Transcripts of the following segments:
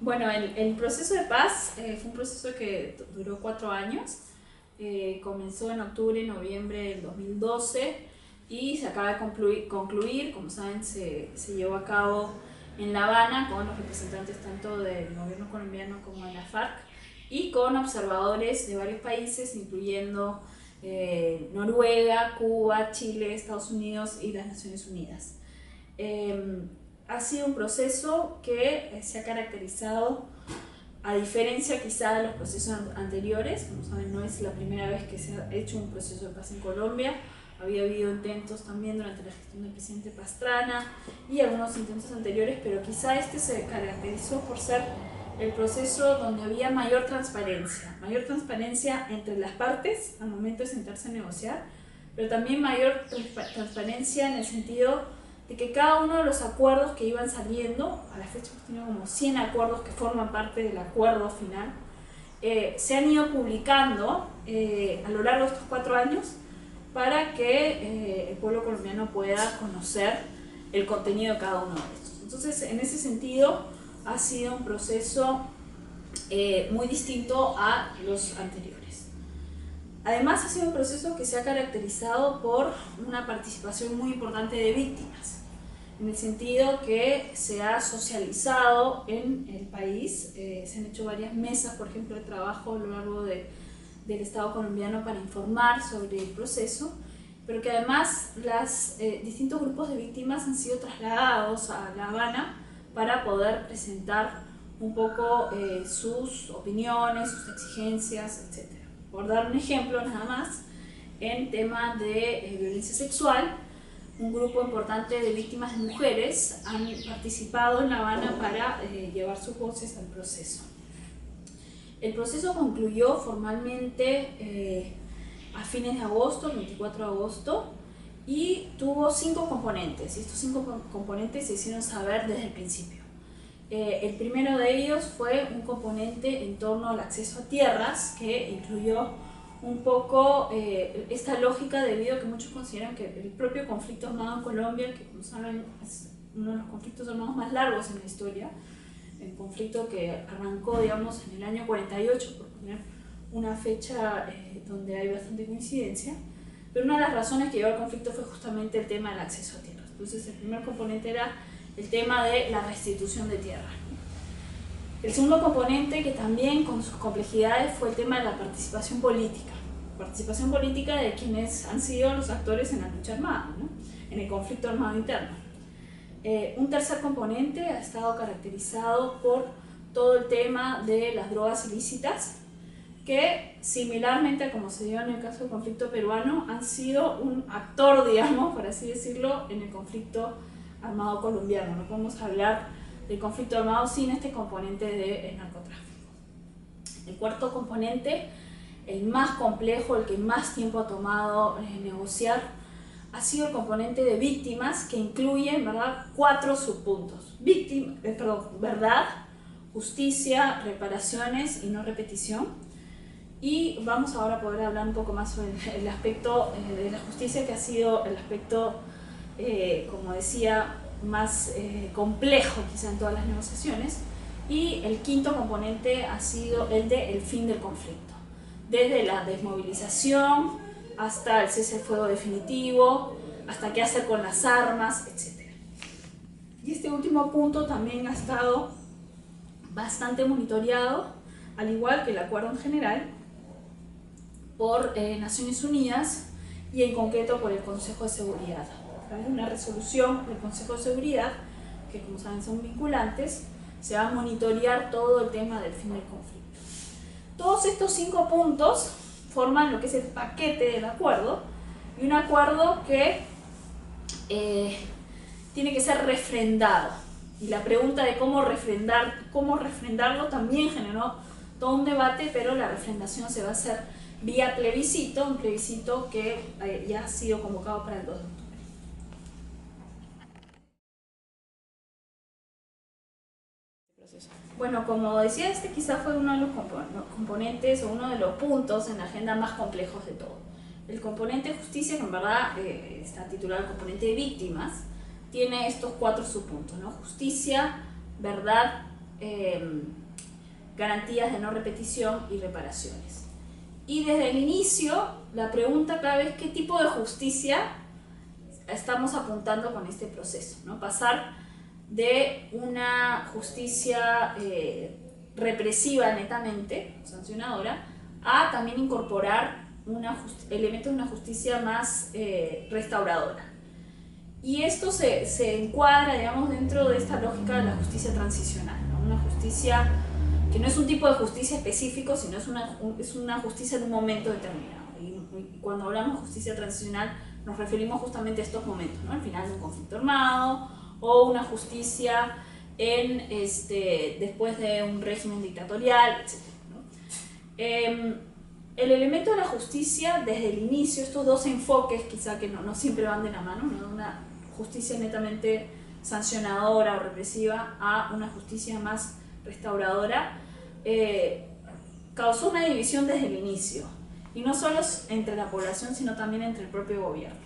Bueno, el proceso de paz fue un proceso que duró 4 años. Comenzó en octubre y noviembre del 2012 y se acaba de concluir. Como saben, se llevó a cabo en La Habana con los representantes tanto del gobierno colombiano como de la FARC y con observadores de varios países, incluyendo Noruega, Cuba, Chile, Estados Unidos y las Naciones Unidas. Ha sido un proceso que se ha caracterizado, a diferencia quizá de los procesos anteriores. Como saben, no es la primera vez que se ha hecho un proceso de paz en Colombia. Había habido intentos también durante la gestión del presidente Pastrana y algunos intentos anteriores, pero quizá este se caracterizó por ser el proceso donde había mayor transparencia entre las partes al momento de sentarse a negociar, pero también mayor transparencia en el sentido de que cada uno de los acuerdos que iban saliendo, a la fecha hemos tenido como 100 acuerdos que forman parte del acuerdo final, se han ido publicando a lo largo de estos 4 años para que el pueblo colombiano pueda conocer el contenido de cada uno de estos. Entonces, en ese sentido, ha sido un proceso muy distinto a los anteriores. Además, ha sido un proceso que se ha caracterizado por una participación muy importante de víctimas, en el sentido que se ha socializado en el país. Se han hecho varias mesas, por ejemplo, de trabajo a lo largo del Estado colombiano para informar sobre el proceso, pero que además los distintos grupos de víctimas han sido trasladados a La Habana para poder presentar un poco sus opiniones, sus exigencias, etc. Por dar un ejemplo nada más, en tema de violencia sexual, un grupo importante de víctimas de mujeres han participado en La Habana para llevar sus voces al proceso. El proceso concluyó formalmente a fines de agosto, el 24 de agosto, y tuvo 5 componentes, y estos 5 componentes se hicieron saber desde el principio. El primero de ellos fue un componente en torno al acceso a tierras, que incluyó un poco esta lógica, debido a que muchos consideran que el propio conflicto armado en Colombia, que como saben es uno de los conflictos armados más largos en la historia, el conflicto que arrancó, digamos, en el año 48, por poner una fecha donde hay bastante coincidencia, pero una de las razones que llevó al conflicto fue justamente el tema del acceso a tierras. Entonces, el primer componente era el tema de la restitución de tierra. El segundo componente, que también con sus complejidades, fue el tema de la participación política de quienes han sido los actores en la lucha armada, ¿no? En el conflicto armado interno. Un tercer componente ha estado caracterizado por todo el tema de las drogas ilícitas, que similarmente a como se dio en el caso del conflicto peruano, han sido un actor, digamos, por así decirlo, en el conflicto armado colombiano. No podemos hablar del conflicto armado sin este componente de narcotráfico. El cuarto componente, el más complejo, el que más tiempo ha tomado negociar, ha sido el componente de víctimas, que incluye, en verdad, 4 subpuntos: verdad, justicia, reparaciones y no repetición. Y vamos ahora a poder hablar un poco más sobre el aspecto de la justicia, que ha sido el aspecto, como decía, más complejo quizá en todas las negociaciones. Y el quinto componente ha sido el del fin del conflicto, desde la desmovilización hasta el cese del fuego definitivo, hasta qué hacer con las armas, etc. Y este último punto también ha estado bastante monitoreado, al igual que el acuerdo en general, por Naciones Unidas y en concreto por el Consejo de Seguridad. Hay una resolución del Consejo de Seguridad, que como saben son vinculantes. Se va a monitorear todo el tema del fin del conflicto. Todos estos 5 puntos forman lo que es el paquete del acuerdo, y un acuerdo que tiene que ser refrendado. Y la pregunta de cómo refrendarlo también generó todo un debate, pero la refrendación se va a hacer vía plebiscito, un plebiscito que ya ha sido convocado para el 2 de octubre. Bueno, como decía, este quizá fue uno de los componentes o uno de los puntos en la agenda más complejos de todo. El componente de justicia, que en verdad está titulado el componente de víctimas, tiene estos 4 subpuntos, ¿no? Justicia, verdad, garantías de no repetición y reparaciones. Y desde el inicio, la pregunta clave es qué tipo de justicia estamos apuntando con este proceso, ¿no? Pasar de una justicia represiva netamente, sancionadora, a también incorporar elementos de una justicia más restauradora. Y esto se encuadra, digamos, dentro de esta lógica de la justicia transicional, ¿no? Una justicia que no es un tipo de justicia específico, sino es una justicia en un momento determinado. Y cuando hablamos de justicia transicional nos referimos justamente a estos momentos, ¿no? Al final de un conflicto armado o una justicia después de un régimen dictatorial, etc., ¿no? El elemento de la justicia desde el inicio, estos dos enfoques quizá que no siempre van de la mano, ¿no? Una justicia netamente sancionadora o represiva a una justicia más restauradora, causó una división desde el inicio, y no solo entre la población sino también entre el propio gobierno.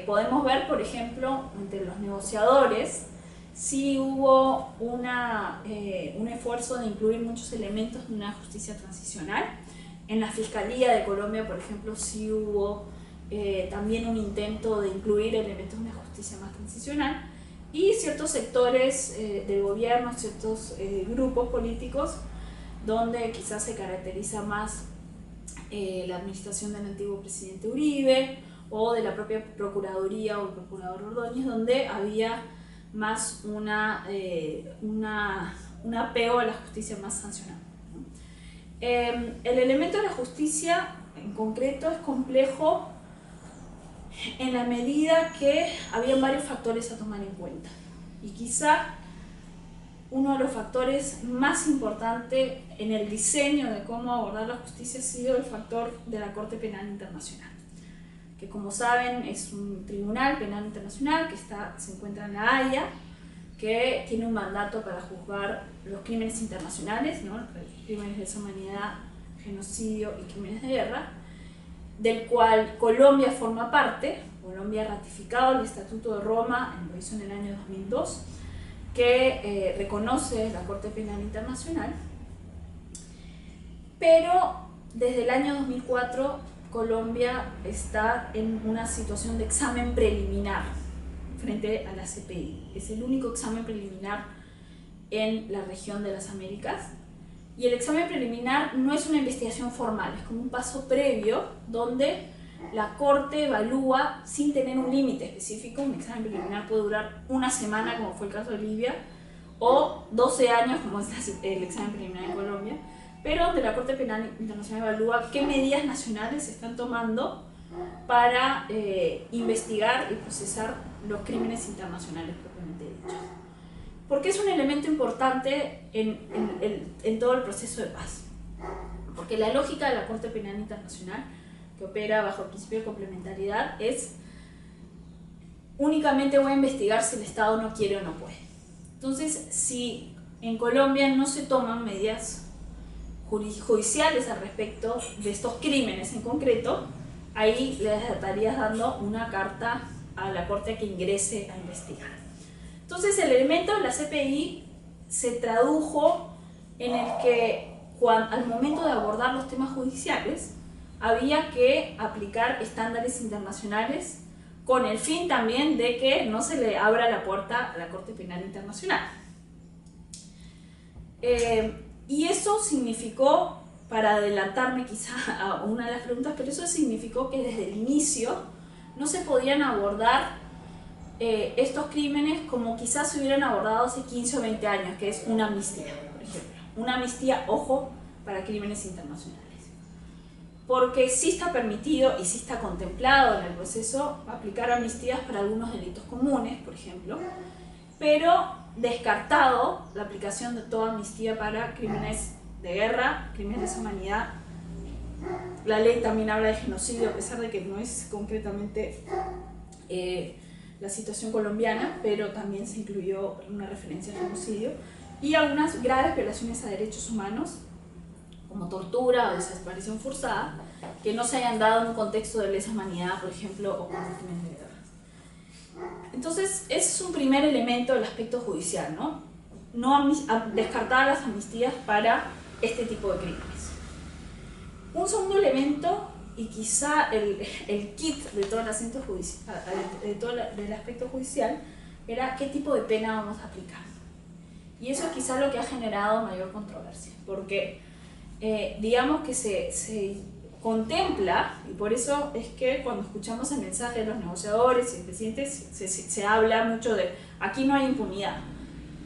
Podemos ver, por ejemplo, entre los negociadores sí hubo un esfuerzo de incluir muchos elementos de una justicia transicional. En la Fiscalía de Colombia, por ejemplo, sí hubo también un intento de incluir elementos de una justicia más transicional, y ciertos sectores del gobierno, ciertos grupos políticos, donde quizás se caracteriza más la administración del antiguo presidente Uribe, o de la propia Procuraduría o el Procurador Ordóñez, donde había más un apego a la justicia más sancionada. El elemento de la justicia en concreto es complejo en la medida que había varios factores a tomar en cuenta, y quizá uno de los factores más importantes en el diseño de cómo abordar la justicia ha sido el factor de la Corte Penal Internacional, que, como saben, es un tribunal penal internacional que se encuentra en La Haya, que tiene un mandato para juzgar los crímenes internacionales, ¿no? Crímenes de lesa humanidad, genocidio y crímenes de guerra, del cual Colombia forma parte. Colombia ha ratificado el Estatuto de Roma, lo hizo en el año 2002, que reconoce la Corte Penal Internacional, pero desde el año 2004 Colombia está en una situación de examen preliminar frente a la CPI. Es el único examen preliminar en la región de las Américas, y el examen preliminar no es una investigación formal, es como un paso previo donde la Corte evalúa sin tener un límite específico. Un examen preliminar puede durar una semana, como fue el caso de Libia, o 12 años, como es el examen preliminar en Colombia, pero donde la Corte Penal Internacional evalúa qué medidas nacionales se están tomando para investigar y procesar los crímenes internacionales propiamente dichos. ¿Por qué es un elemento importante en todo el proceso de paz? Porque la lógica de la Corte Penal Internacional, que opera bajo el principio de complementariedad, es únicamente voy a investigar si el Estado no quiere o no puede. Entonces, si en Colombia no se toman medidas judiciales al respecto de estos crímenes en concreto, ahí le estarías dando una carta a la Corte que ingrese a investigar. Entonces, el elemento de la CPI se tradujo en el que al momento de abordar los temas judiciales había que aplicar estándares internacionales, con el fin también de que no se le abra la puerta a la Corte Penal Internacional. Y eso significó, para adelantarme quizá a una de las preguntas, pero eso significó que desde el inicio no se podían abordar estos crímenes como quizás se hubieran abordado hace 15 o 20 años, que es una amnistía, por ejemplo. Una amnistía, ojo, para crímenes internacionales. Porque sí está permitido y sí está contemplado en el proceso aplicar amnistías para algunos delitos comunes, por ejemplo, pero descartado la aplicación de toda amnistía para crímenes de guerra, crímenes de lesa humanidad. La ley también habla de genocidio, a pesar de que no es concretamente la situación colombiana, pero también se incluyó una referencia al genocidio, y algunas graves violaciones a derechos humanos, como tortura o desaparición forzada, que no se hayan dado en un contexto de lesa humanidad, por ejemplo, o con crímenes de guerra. Entonces, ese es un primer elemento del aspecto judicial, ¿no? descartar las amnistías para este tipo de crímenes. Un segundo elemento, y quizá el kit de todo el asunto judicial, de todo el aspecto judicial, era qué tipo de pena vamos a aplicar. Y eso es quizá lo que ha generado mayor controversia, porque digamos que se contempla, y por eso es que cuando escuchamos el mensaje de los negociadores y el presidente se habla mucho de aquí no hay impunidad,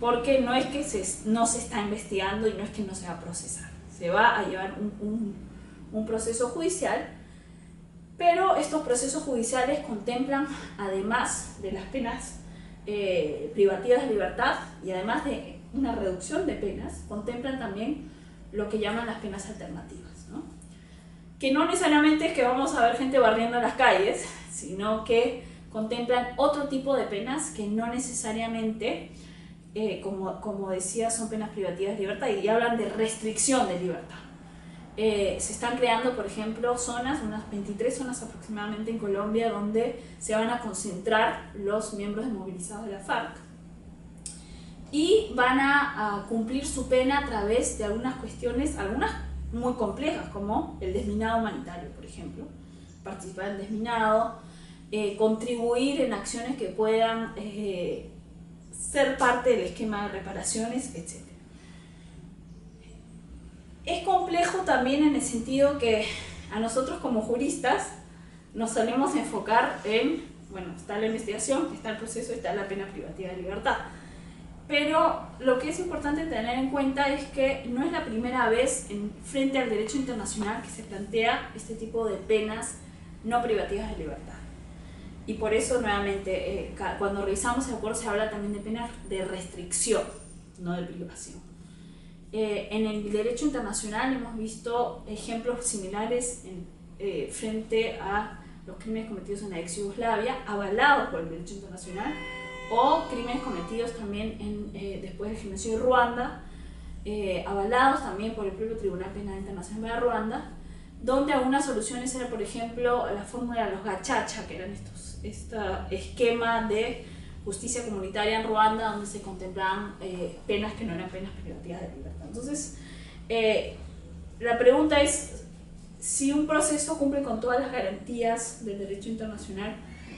porque no es que no se está investigando y no es que no se va a procesar, se va a llevar un proceso judicial, pero estos procesos judiciales contemplan, además de las penas privativas de libertad y además de una reducción de penas, contemplan también lo que llaman las penas alternativas, ¿no? Que no necesariamente es que vamos a ver gente barriendo las calles, sino que contemplan otro tipo de penas que no necesariamente, como decía, son penas privativas de libertad y hablan de restricción de libertad. Se están creando, por ejemplo, zonas, unas 23 zonas aproximadamente en Colombia, donde se van a concentrar los miembros desmovilizados de la FARC y van a cumplir su pena a través de algunas cuestiones, algunas muy complejas, como el desminado humanitario, por ejemplo, participar en desminado, contribuir en acciones que puedan ser parte del esquema de reparaciones, etc. Es complejo también en el sentido que a nosotros como juristas nos solemos enfocar en, bueno, está la investigación, está el proceso, está la pena privativa de libertad. Pero lo que es importante tener en cuenta es que no es la primera vez frente al derecho internacional que se plantea este tipo de penas no privativas de libertad. Y por eso, nuevamente, cuando revisamos el acuerdo se habla también de penas de restricción, no de privación. En el derecho internacional hemos visto ejemplos similares frente a los crímenes cometidos en la ex Yugoslavia, avalados por el derecho internacional, o crímenes cometidos también después del genocidio de Ruanda, avalados también por el propio Tribunal Penal Internacional de Ruanda, donde algunas soluciones eran, por ejemplo, la fórmula de los gachacha, que eran este esquema de justicia comunitaria en Ruanda, donde se contemplaban penas que no eran penas privativas de libertad. Entonces, la pregunta es, si un proceso cumple con todas las garantías del derecho internacional,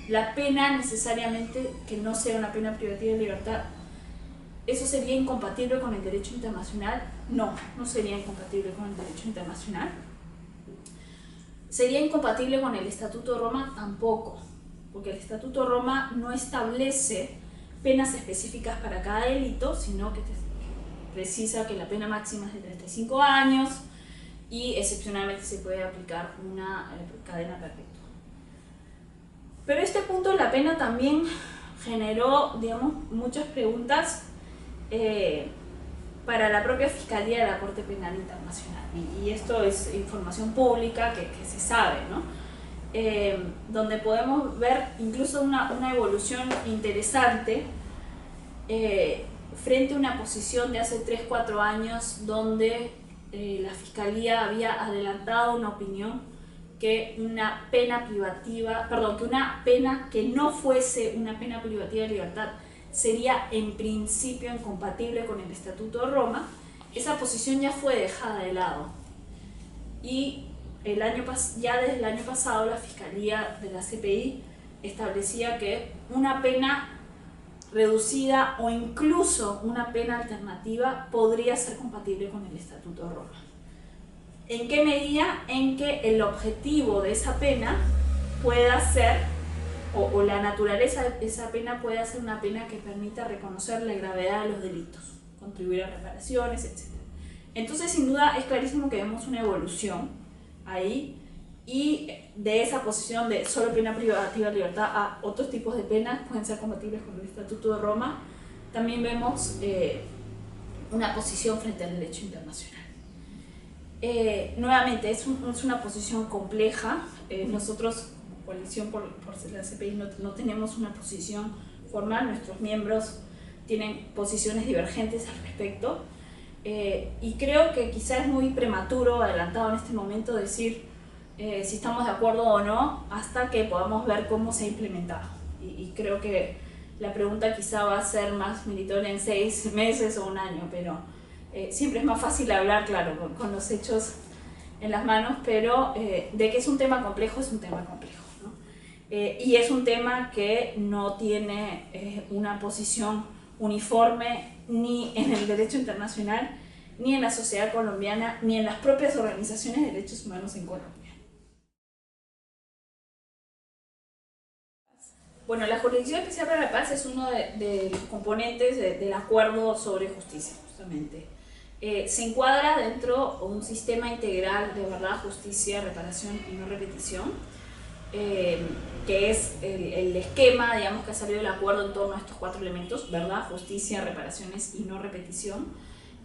la pena necesariamente que no sea una pena privativa de libertad, ¿eso sería incompatible con el derecho internacional? No, no sería incompatible con el derecho internacional. ¿Sería incompatible con el Estatuto de Roma? Tampoco, porque el Estatuto de Roma no establece penas específicas para cada delito, sino que precisa que la pena máxima es de 35 años y excepcionalmente se puede aplicar una cadena perpetua. Pero este punto de la pena también generó, digamos, muchas preguntas para la propia Fiscalía de la Corte Penal Internacional. Y esto es información pública que se sabe, ¿no? Donde podemos ver incluso una evolución interesante frente a una posición de hace 3-4 años donde la Fiscalía había adelantado una opinión que una pena privativa, perdón, que una pena que no fuese una pena privativa de libertad sería en principio incompatible con el Estatuto de Roma. Esa posición ya fue dejada de lado y ya desde el año pasado la Fiscalía de la CPI establecía que una pena reducida o incluso una pena alternativa podría ser compatible con el Estatuto de Roma. ¿En qué medida? En que el objetivo de esa pena pueda ser, o la naturaleza de esa pena pueda ser una pena que permita reconocer la gravedad de los delitos, contribuir a reparaciones, etc. Entonces, sin duda, es clarísimo que vemos una evolución ahí, y de esa posición de solo pena privativa de libertad a otros tipos de penas pueden ser compatibles con el Estatuto de Roma, también vemos una posición frente al derecho internacional. Nuevamente, es una posición compleja. Nosotros, coalición por la CPI, no tenemos una posición formal, nuestros miembros tienen posiciones divergentes al respecto, y creo que quizás es muy prematuro, adelantado en este momento, decir si estamos de acuerdo o no, hasta que podamos ver cómo se ha implementado. Y creo que la pregunta quizá va a ser más meritoria en 6 meses o un año, pero siempre es más fácil hablar, claro, con los hechos en las manos, pero de que es un tema complejo, es un tema complejo, ¿no? Y es un tema que no tiene una posición uniforme ni en el derecho internacional, ni en la sociedad colombiana, ni en las propias organizaciones de derechos humanos en Colombia. Bueno, la Jurisdicción Especial para la Paz es uno de los componentes del acuerdo sobre justicia, justamente. Se encuadra dentro de un sistema integral de verdad, justicia, reparación y no repetición, que es el esquema, digamos, que ha salido del acuerdo en torno a estos 4 elementos: verdad, justicia, reparaciones y no repetición,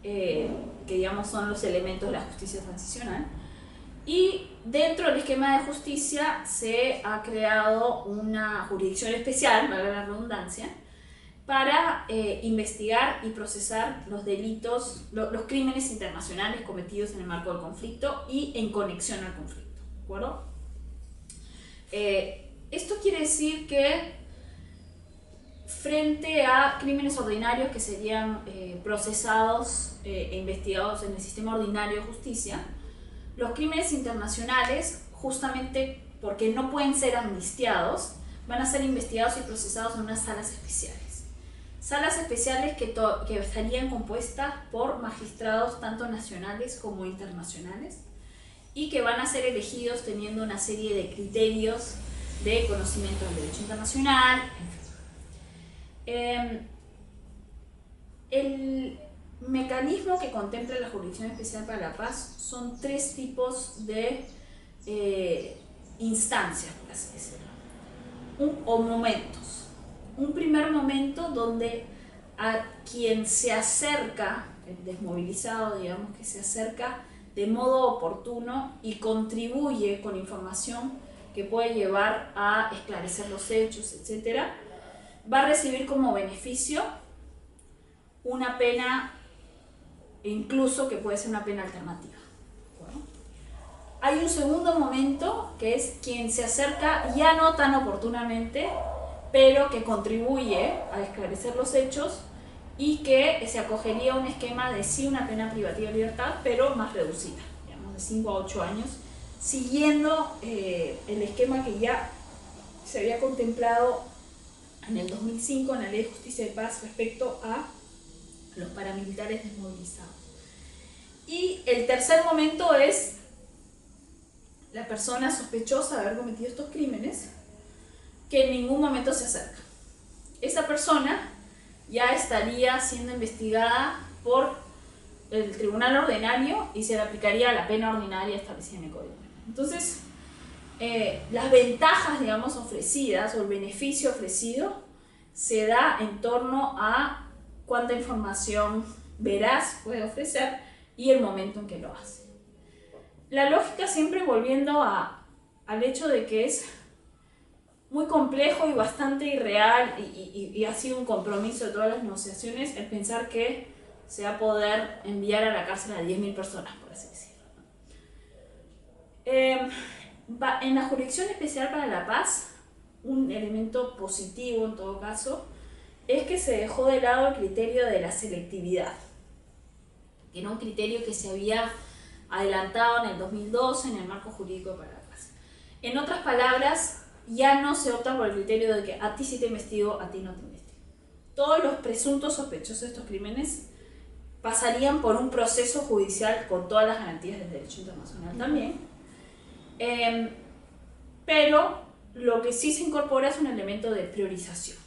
que digamos son los elementos de la justicia transicional. Y dentro del esquema de justicia se ha creado una jurisdicción especial, valga la redundancia, para investigar y procesar los delitos, los crímenes internacionales cometidos en el marco del conflicto y en conexión al conflicto, ¿de acuerdo? Esto quiere decir que frente a crímenes ordinarios que serían procesados e investigados en el sistema ordinario de justicia, los crímenes internacionales, justamente porque no pueden ser amnistiados, van a ser investigados y procesados en unas salas especiales. Salas especiales que estarían compuestas por magistrados tanto nacionales como internacionales y que van a ser elegidos teniendo una serie de criterios de conocimiento del derecho internacional, en fin. El mecanismo que contempla la Jurisdicción Especial para la Paz son 3 tipos de instancias, por así decirlo, o momentos. Un primer momento donde a quien se acerca, el desmovilizado, digamos, que se acerca de modo oportuno y contribuye con información que puede llevar a esclarecer los hechos, etc., va a recibir como beneficio una pena, incluso que puede ser una pena alternativa. Bueno, hay un segundo momento que es quien se acerca ya no tan oportunamente, pero que contribuye a esclarecer los hechos y que se acogería a un esquema de sí una pena privativa de libertad, pero más reducida, digamos de 5 a 8 años, siguiendo el esquema que ya se había contemplado en el 2005 en la Ley de Justicia y Paz respecto a los paramilitares desmovilizados. Y el tercer momento es la persona sospechosa de haber cometido estos crímenes que en ningún momento se acerca. Esa persona ya estaría siendo investigada por el tribunal ordinario y se le aplicaría la pena ordinaria establecida en el Código Penal. Entonces, las ventajas, digamos, ofrecidas o el beneficio ofrecido se da en torno a cuánta información veraz puede ofrecer y el momento en que lo hace. La lógica, siempre volviendo al hecho de que es muy complejo y bastante irreal y ha sido un compromiso de todas las negociaciones el pensar que se va a poder enviar a la cárcel a 10.000 personas, por así decirlo. En la Jurisdicción Especial para la Paz, un elemento positivo en todo caso es que se dejó de lado el criterio de la selectividad, que era un criterio que se había adelantado en el 2012 en el marco jurídico para la paz. En otras palabras, ya no se opta por el criterio de que a ti sí te investigo, a ti no te investigo. Todos los presuntos sospechosos de estos crímenes pasarían por un proceso judicial con todas las garantías del derecho internacional también, pero lo que sí se incorpora es un elemento de priorización.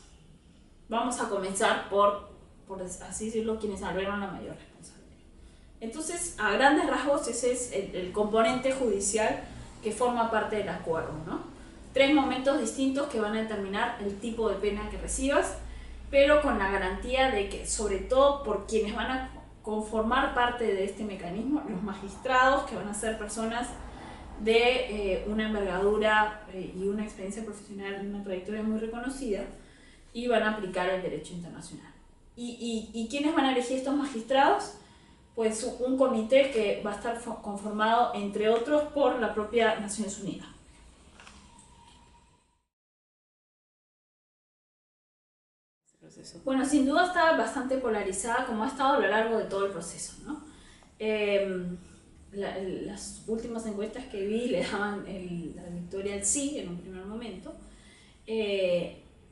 Vamos a comenzar por así decirlo, quienes albergan la mayor responsabilidad. Entonces, a grandes rasgos, ese es el componente judicial que forma parte del acuerdo, ¿no? 3 momentos distintos que van a determinar el tipo de pena que recibas, pero con la garantía de que, sobre todo por quienes van a conformar parte de este mecanismo, los magistrados, que van a ser personas de una envergadura y una experiencia profesional, una trayectoria muy reconocida, y van a aplicar el derecho internacional. ¿Y quiénes van a elegir estos magistrados? Pues un comité que va a estar conformado, entre otros, por la propia Naciones Unidas. proceso? Bueno, sin duda está bastante polarizada, como ha estado a lo largo de todo el proceso, ¿no? Las últimas encuestas que vi le daban la victoria al sí en un primer momento.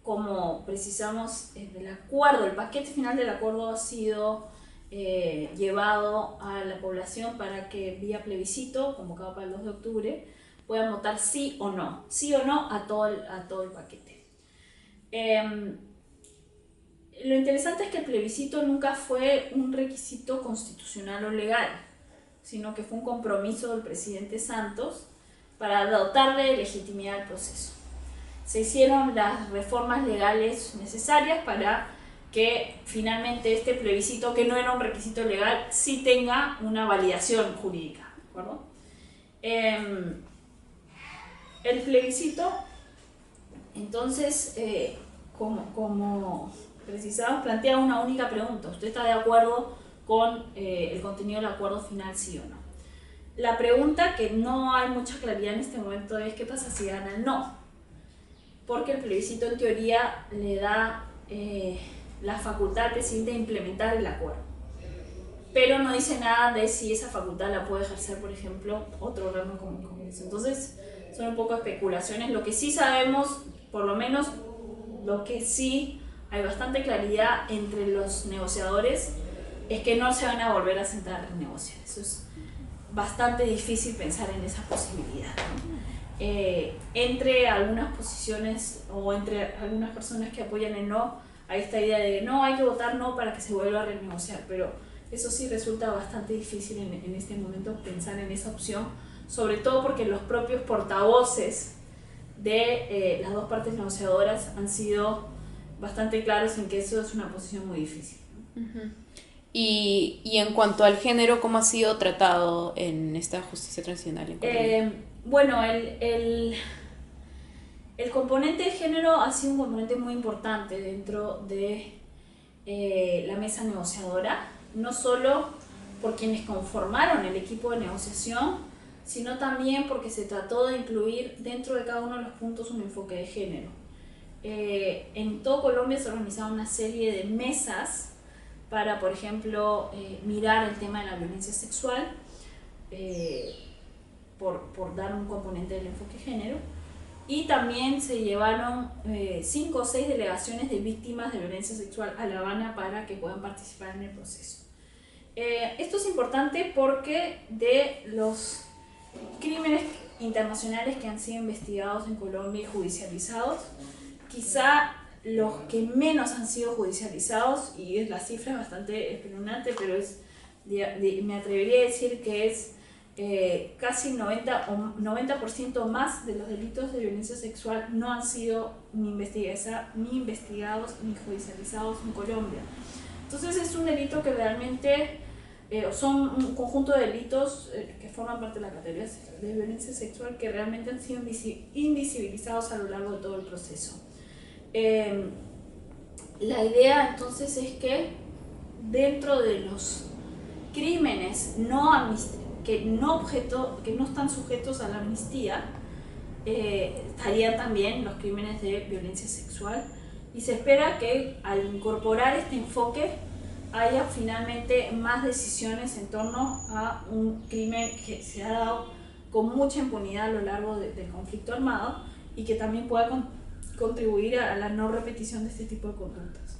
Como precisamos del acuerdo, el paquete final del acuerdo ha sido llevado a la población para que vía plebiscito, convocado para el 2 de octubre, puedan votar sí o no a todo el paquete. Lo interesante es que el plebiscito nunca fue un requisito constitucional o legal, sino que fue un compromiso del presidente Santos para dotarle de legitimidad al proceso. Se hicieron las reformas legales necesarias para que finalmente este plebiscito, que no era un requisito legal, sí tenga una validación jurídica, ¿de acuerdo? El plebiscito, entonces, como precisamos, plantea una única pregunta: ¿usted está de acuerdo con el contenido del acuerdo final, sí o no? La pregunta que no hay mucha claridad en este momento es: ¿qué pasa si gana el no? Porque el plebiscito en teoría le da la facultad al presidente de implementar el acuerdo, pero no dice nada de si esa facultad la puede ejercer, por ejemplo, otro órgano como el Congreso. Entonces son un poco especulaciones. Lo que sí sabemos, por lo menos lo que sí hay bastante claridad entre los negociadores, es que no se van a volver a sentar a negociar. Eso es bastante difícil pensar en esa posibilidad, ¿no? Entre algunas posiciones o entre algunas personas que apoyan el no, hay esta idea de no, hay que votar no para que se vuelva a renegociar, pero eso sí resulta bastante difícil en este momento pensar en esa opción, sobre todo porque los propios portavoces de las dos partes negociadoras han sido bastante claros en que eso es una posición muy difícil, ¿no? Uh-huh. Y en cuanto al género, ¿cómo ha sido tratado en esta justicia transicional en Colombia? Bueno, el componente de género ha sido un componente muy importante dentro de la mesa negociadora, no solo por quienes conformaron el equipo de negociación, sino también porque se trató de incluir dentro de cada uno de los puntos un enfoque de género. En todo Colombia se organizaron una serie de mesas para, por ejemplo, mirar el tema de la violencia sexual, por dar un componente del enfoque de género, y también se llevaron 5 o 6 delegaciones de víctimas de violencia sexual a La Habana para que puedan participar en el proceso. Esto es importante porque de los crímenes internacionales que han sido investigados en Colombia y judicializados, quizá los que menos han sido judicializados, y la cifra es bastante espeluznante, pero me atrevería a decir que es casi 90% más de los delitos de violencia sexual no han sido ni investigados ni judicializados en Colombia. Entonces es un delito que realmente son un conjunto de delitos que forman parte de la categoría de violencia sexual, que realmente han sido invisibilizados a lo largo de todo el proceso. La idea entonces es que dentro de los crímenes que no están sujetos a la amnistía, estarían también los crímenes de violencia sexual, y se espera que al incorporar este enfoque haya finalmente más decisiones en torno a un crimen que se ha dado con mucha impunidad a lo largo del conflicto armado, y que también pueda contribuir a la no repetición de este tipo de conductas.